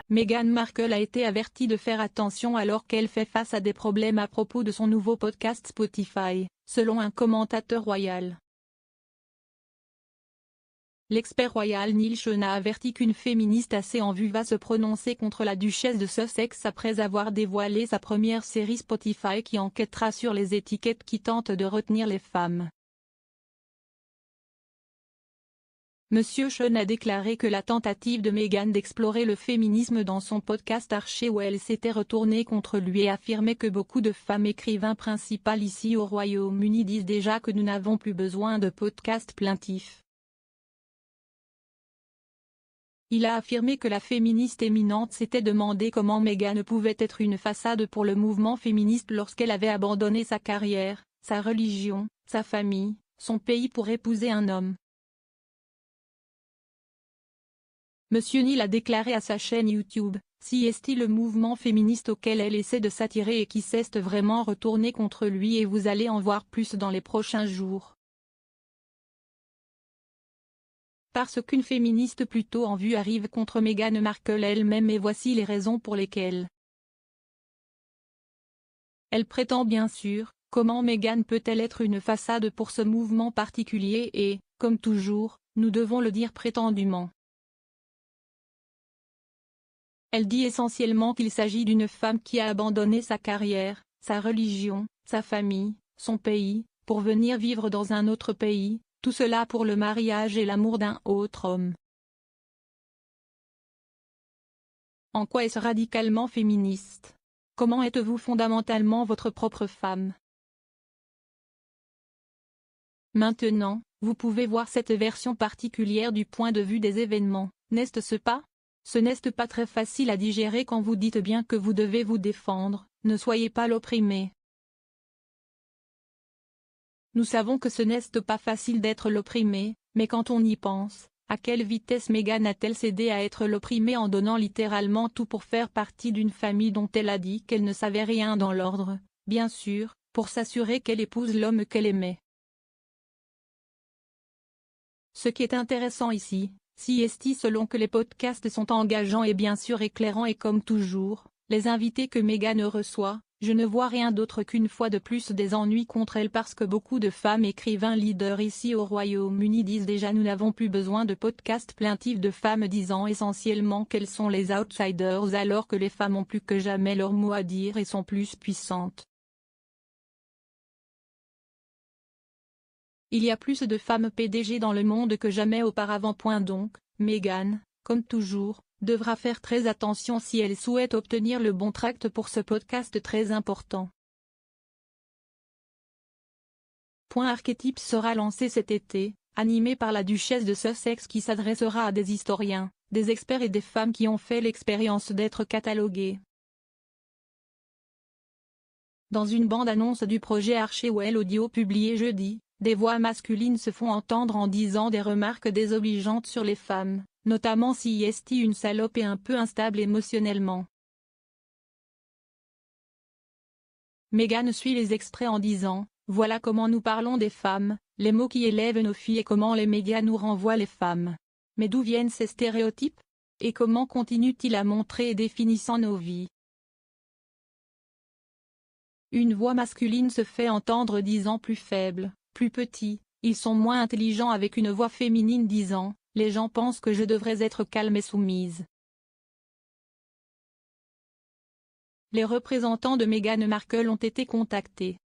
Meghan Markle a été avertie de faire attention alors qu'elle fait face à des problèmes à propos de son nouveau podcast Spotify, selon un commentateur royal. L'expert royal Neil Sean a averti qu'une féministe assez en vue va se prononcer contre la duchesse de Sussex après avoir dévoilé sa première série Spotify qui enquêtera sur les étiquettes qui tentent de retenir les femmes. Monsieur Sean a déclaré que la tentative de Meghan d'explorer le féminisme dans son podcast Archer où elle s'était retournée contre lui et affirmait que beaucoup de femmes écrivains principales ici au Royaume-Uni disent déjà que nous n'avons plus besoin de podcasts plaintifs. Il a affirmé que la féministe éminente s'était demandé comment Meghan pouvait être une façade pour le mouvement féministe lorsqu'elle avait abandonné sa carrière, sa religion, sa famille, son pays pour épouser un homme. Monsieur Neil a déclaré à sa chaîne YouTube, si est le mouvement féministe auquel elle essaie de s'attirer et qui s'est vraiment retourné contre lui et vous allez en voir plus dans les prochains jours. Parce qu'une féministe plutôt en vue arrive contre Meghan Markle elle-même et voici les raisons pour lesquelles. Elle prétend bien sûr, comment Meghan peut-elle être une façade pour ce mouvement particulier et, comme toujours, nous devons le dire prétendument. Elle dit essentiellement qu'il s'agit d'une femme qui a abandonné sa carrière, sa religion, sa famille, son pays, pour venir vivre dans un autre pays, tout cela pour le mariage et l'amour d'un autre homme. En quoi est-ce radicalement féministe? Comment êtes-vous fondamentalement votre propre femme? Maintenant, vous pouvez voir cette version particulière du point de vue des événements, n'est-ce pas? Ce n'est pas très facile à digérer quand vous dites bien que vous devez vous défendre, ne soyez pas l'opprimé. Nous savons que ce n'est pas facile d'être l'opprimé, mais quand on y pense, à quelle vitesse Meghan a-t-elle cédé à être l'opprimée en donnant littéralement tout pour faire partie d'une famille dont elle a dit qu'elle ne savait rien dans l'ordre, bien sûr, pour s'assurer qu'elle épouse l'homme qu'elle aimait. Ce qui est intéressant ici, selon que les podcasts sont engageants et bien sûr éclairants et comme toujours, les invités que Meghan reçoit, je ne vois rien d'autre qu'une fois de plus des ennuis contre elle parce que beaucoup de femmes écrivains leaders ici au Royaume-Uni disent déjà nous n'avons plus besoin de podcasts plaintifs de femmes disant essentiellement qu'elles sont les outsiders alors que les femmes ont plus que jamais leur mot à dire et sont plus puissantes. Il y a plus de femmes PDG dans le monde que jamais auparavant. Donc, Meghan, comme toujours, devra faire très attention si elle souhaite obtenir le bon tract pour ce podcast très important. Archetype sera lancé cet été, animé par la duchesse de Sussex qui s'adressera à des historiens, des experts et des femmes qui ont fait l'expérience d'être cataloguées. Dans une bande-annonce du projet Archer audio publié jeudi, des voix masculines se font entendre en disant des remarques désobligeantes sur les femmes, notamment si est une salope et un peu instable émotionnellement. Meghan suit les extraits en disant « Voilà comment nous parlons des femmes, les mots qui élèvent nos filles et comment les médias nous renvoient les femmes. Mais d'où viennent ces stéréotypes? Et comment continuent-ils à montrer et définissant nos vies ?» Une voix masculine se fait entendre disant plus faible, plus petit, ils sont moins intelligents avec une voix féminine disant, les gens pensent que je devrais être calme et soumise. Les représentants de Meghan Markle ont été contactés.